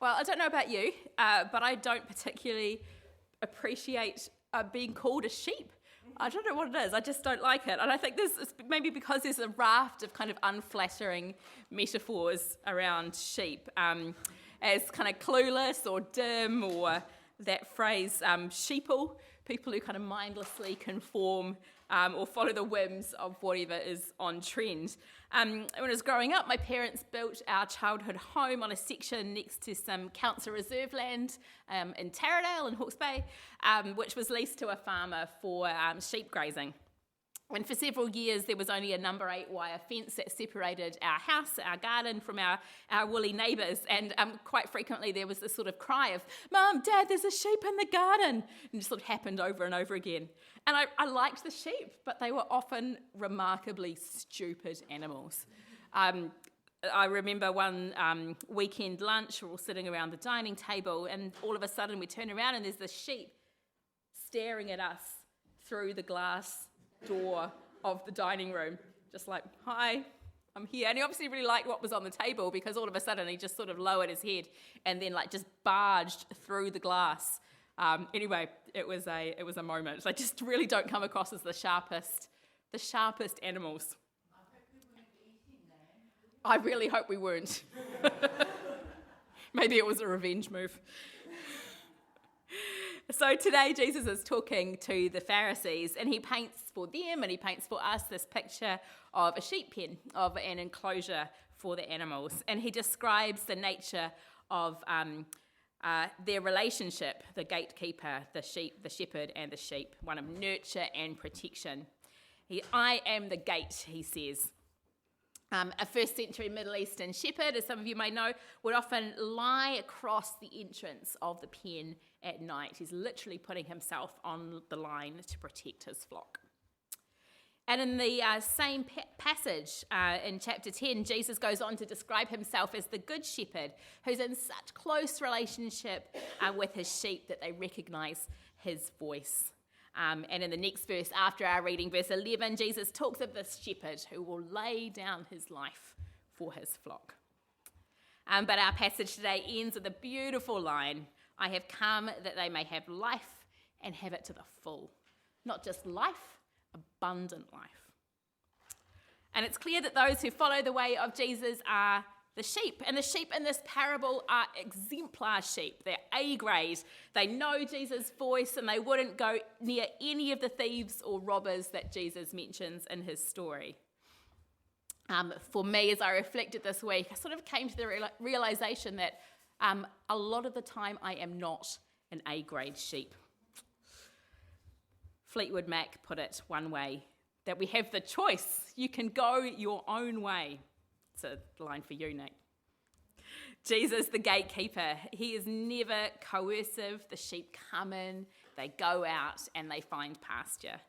Well, I don't know about you, but I don't particularly appreciate being called a sheep. I don't know what it is. I just don't like it. And I think this is maybe because there's a raft of kind of unflattering metaphors around sheep, as kind of clueless or dim, or that phrase sheeple, people who kind of mindlessly conform or follow the whims of whatever is on trend. When I was growing up, my parents built our childhood home on a section next to some council reserve land in Taradale in Hawke's Bay, which was leased to a farmer for sheep grazing. And for several years, there was only a number 8 wire fence that separated our house, our garden, from our woolly neighbours. And quite frequently, there was this sort of cry of, "Mum, Dad, there's a sheep in the garden." And it sort of happened over and over again. And I liked the sheep, but they were often remarkably stupid animals. I remember one weekend lunch, we're all sitting around the dining table, and all of a sudden we turn around and there's this sheep staring at us through the glass door of the dining room, just like, "Hi, I'm here." And he obviously really liked what was on the table, because all of a sudden he just sort of lowered his head and then just barged through the glass. Anyway, it was a moment. They just really don't come across as the sharpest animals. I really hope we weren't. Maybe it was a revenge move. So today Jesus is talking to the Pharisees, and he paints for them and he paints for us this picture of a sheep pen, of an enclosure for the animals. And he describes the nature of their relationship, the gatekeeper, the shepherd and the sheep, one of nurture and protection. I am the gate, he says. A first century Middle Eastern shepherd, as some of you may know, would often lie across the entrance of the pen at night. He's literally putting himself on the line to protect his flock. And in the same passage in chapter 10, Jesus goes on to describe himself as the good shepherd, who's in such close relationship with his sheep that they recognise his voice. And in the next verse, after our reading, verse 11, Jesus talks of this shepherd who will lay down his life for his flock. But our passage today ends with a beautiful line: "I have come that they may have life and have it to the full." Not just life, abundant life. And it's clear that those who follow the way of Jesus are the sheep. And the sheep in this parable are exemplar sheep. They're A-grade. They know Jesus' voice, and they wouldn't go near any of the thieves or robbers that Jesus mentions in his story. For me, as I reflected this week, I sort of came to the realization that a lot of the time I am not an A-grade sheep. Fleetwood Mac put it one way, that we have the choice. You can go your own way. It's a line for you, Nate. Jesus, the gatekeeper, he is never coercive. The sheep come in, they go out, and they find pasture.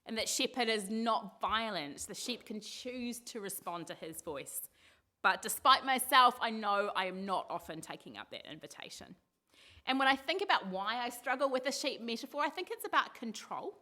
And that shepherd is not violent. The sheep can choose to respond to his voice. But despite myself, I know I am not often taking up that invitation. And when I think about why I struggle with the sheep metaphor, I think it's about control.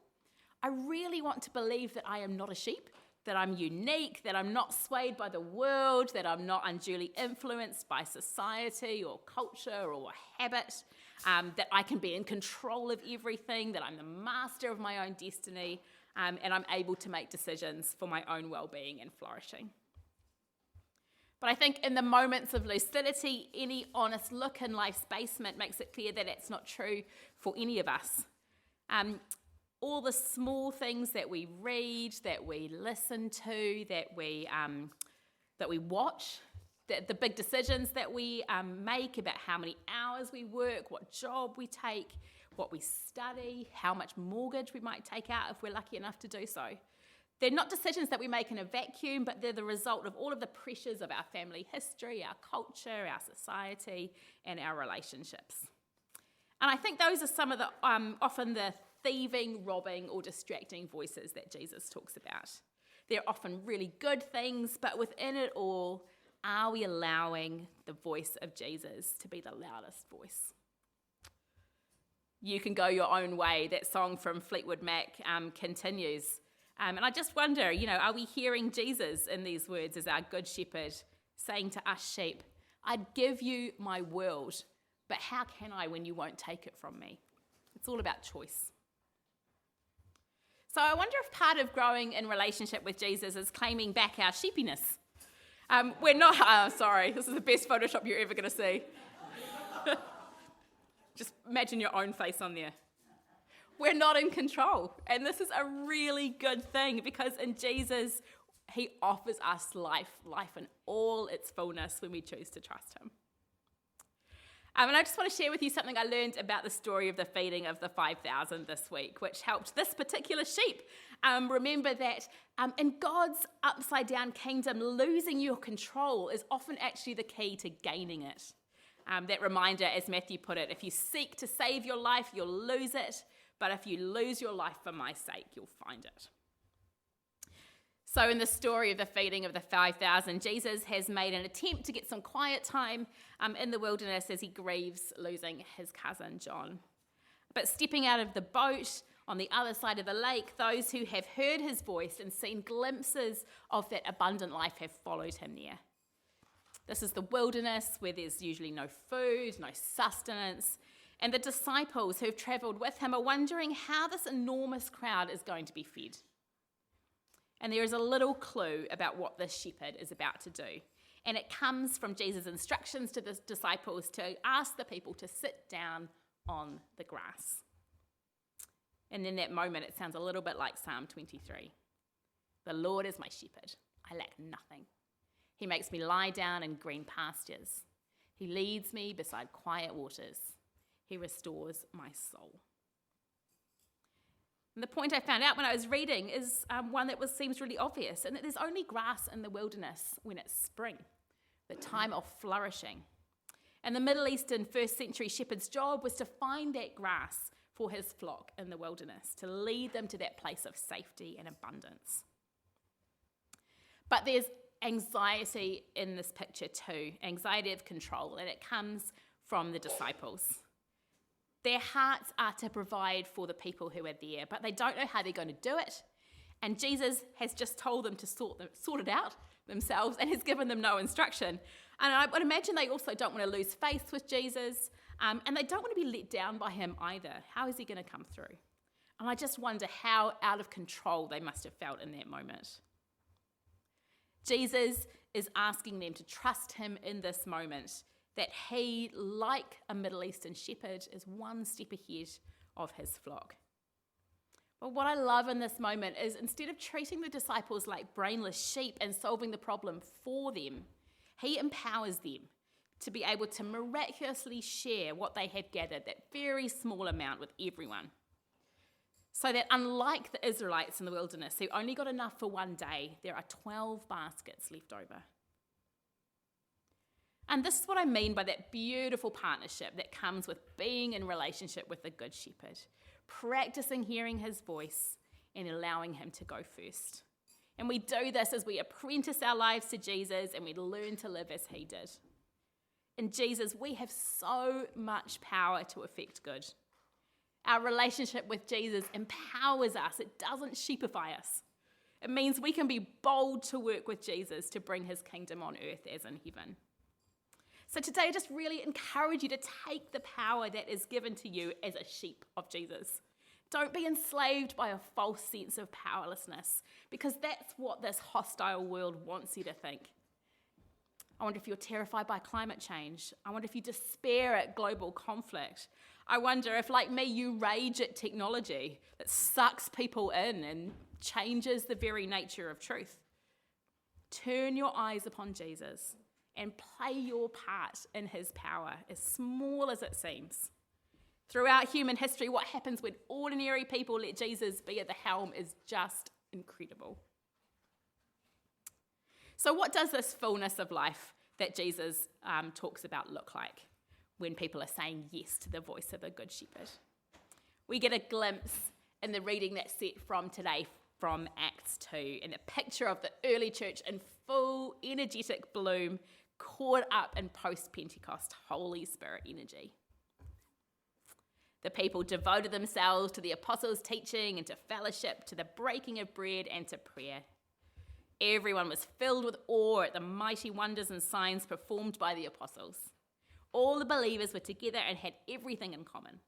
I really want to believe that I am not a sheep, that I'm unique, that I'm not swayed by the world, that I'm not unduly influenced by society or culture or habit, that I can be in control of everything, that I'm the master of my own destiny, and I'm able to make decisions for my own well-being and flourishing. But I think in the moments of lucidity, any honest look in life's basement makes it clear that it's not true for any of us. All the small things that we read, that we listen to, that we watch, the big decisions that we make about how many hours we work, what job we take, what we study, how much mortgage we might take out if we're lucky enough to do so. They're not decisions that we make in a vacuum, but they're the result of all of the pressures of our family history, our culture, our society, and our relationships. And I think those are some of the often the thieving, robbing, or distracting voices that Jesus talks about. They're often really good things, but within it all, are we allowing the voice of Jesus to be the loudest voice? You can go your own way. That song from Fleetwood Mac continues. And I just wonder, are we hearing Jesus in these words as our good shepherd saying to us sheep, I'd give you my world, but how can I when you won't take it from me? It's all about choice. So I wonder if part of growing in relationship with Jesus is claiming back our sheepiness. We're not, sorry, this is the best Photoshop you're ever going to see. Just imagine your own face on there. We're not in control. And this is a really good thing because in Jesus, he offers us life in all its fullness when we choose to trust him. And I just want to share with you something I learned about the story of the feeding of the 5,000 this week, which helped this particular sheep remember that in God's upside-down kingdom, losing your control is often actually the key to gaining it. That reminder, as Matthew put it, if you seek to save your life, you'll lose it. But if you lose your life for my sake, you'll find it. So in the story of the feeding of the 5,000, Jesus has made an attempt to get some quiet time in the wilderness as he grieves losing his cousin John. But stepping out of the boat on the other side of the lake, those who have heard his voice and seen glimpses of that abundant life have followed him there. This is the wilderness where there's usually no food, no sustenance, and the disciples who've travelled with him are wondering how this enormous crowd is going to be fed. And there is a little clue about what this shepherd is about to do. And it comes from Jesus' instructions to the disciples to ask the people to sit down on the grass. And in that moment, it sounds a little bit like Psalm 23. The Lord is my shepherd. I lack nothing. He makes me lie down in green pastures. He leads me beside quiet waters. He restores my soul. And the point I found out when I was reading is one that seems really obvious, and that there's only grass in the wilderness when it's spring, the time of flourishing. And the Middle Eastern first century shepherd's job was to find that grass for his flock in the wilderness, to lead them to that place of safety and abundance. But there's anxiety in this picture too, anxiety of control, and it comes from the disciples. Their hearts are to provide for the people who are there, but they don't know how they're going to do it. And Jesus has just told them to sort it out themselves and has given them no instruction. And I would imagine they also don't want to lose faith with Jesus, and they don't want to be let down by him either. How is he going to come through? And I just wonder how out of control they must have felt in that moment. Jesus is asking them to trust him in this moment, that he, like a Middle Eastern shepherd, is one step ahead of his flock. But what I love in this moment is instead of treating the disciples like brainless sheep and solving the problem for them, he empowers them to be able to miraculously share what they had gathered, that very small amount, with everyone. So that unlike the Israelites in the wilderness who only got enough for one day, there are 12 baskets left over. And this is what I mean by that beautiful partnership that comes with being in relationship with the Good Shepherd, practicing hearing his voice and allowing him to go first. And we do this as we apprentice our lives to Jesus and we learn to live as he did. In Jesus, we have so much power to effect good. Our relationship with Jesus empowers us. It doesn't sheepify us. It means we can be bold to work with Jesus to bring his kingdom on earth as in heaven. So today, I just really encourage you to take the power that is given to you as a sheep of Jesus. Don't be enslaved by a false sense of powerlessness, because that's what this hostile world wants you to think. I wonder if you're terrified by climate change. I wonder if you despair at global conflict. I wonder if, like me, you rage at technology that sucks people in and changes the very nature of truth. Turn your eyes upon Jesus and play your part in his power, as small as it seems. Throughout human history, what happens when ordinary people let Jesus be at the helm is just incredible. So what does this fullness of life that Jesus talks about look like when people are saying yes to the voice of a good shepherd? We get a glimpse in the reading that's set from today from Acts 2, and a picture of the early church in full energetic bloom, caught up in post-Pentecost Holy Spirit energy. The people devoted themselves to the apostles' teaching and to fellowship, to the breaking of bread and to prayer. Everyone was filled with awe at the mighty wonders and signs performed by the apostles. All the believers were together and had everything in common.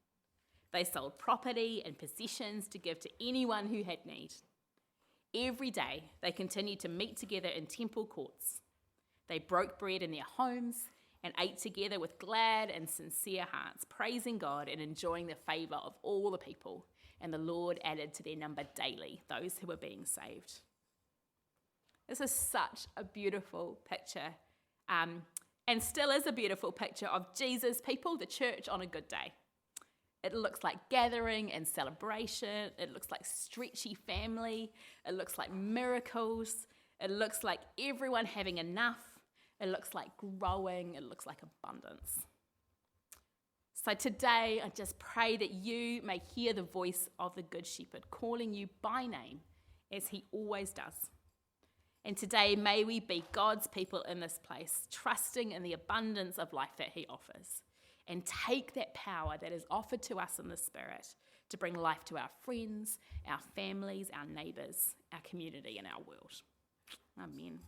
They sold property and possessions to give to anyone who had need. Every day, they continued to meet together in temple courts. They broke bread in their homes and ate together with glad and sincere hearts, praising God and enjoying the favour of all the people. And the Lord added to their number daily those who were being saved. This is such a beautiful picture, and still is a beautiful picture of Jesus' people, the church, on a good day. It looks like gathering and celebration. It looks like stretchy family. It looks like miracles. It looks like everyone having enough. It looks like growing. It looks like abundance. So today, I just pray that you may hear the voice of the Good Shepherd calling you by name, as he always does. And today, may we be God's people in this place, trusting in the abundance of life that he offers, and take that power that is offered to us in the Spirit to bring life to our friends, our families, our neighbours, our community, and our world. Amen.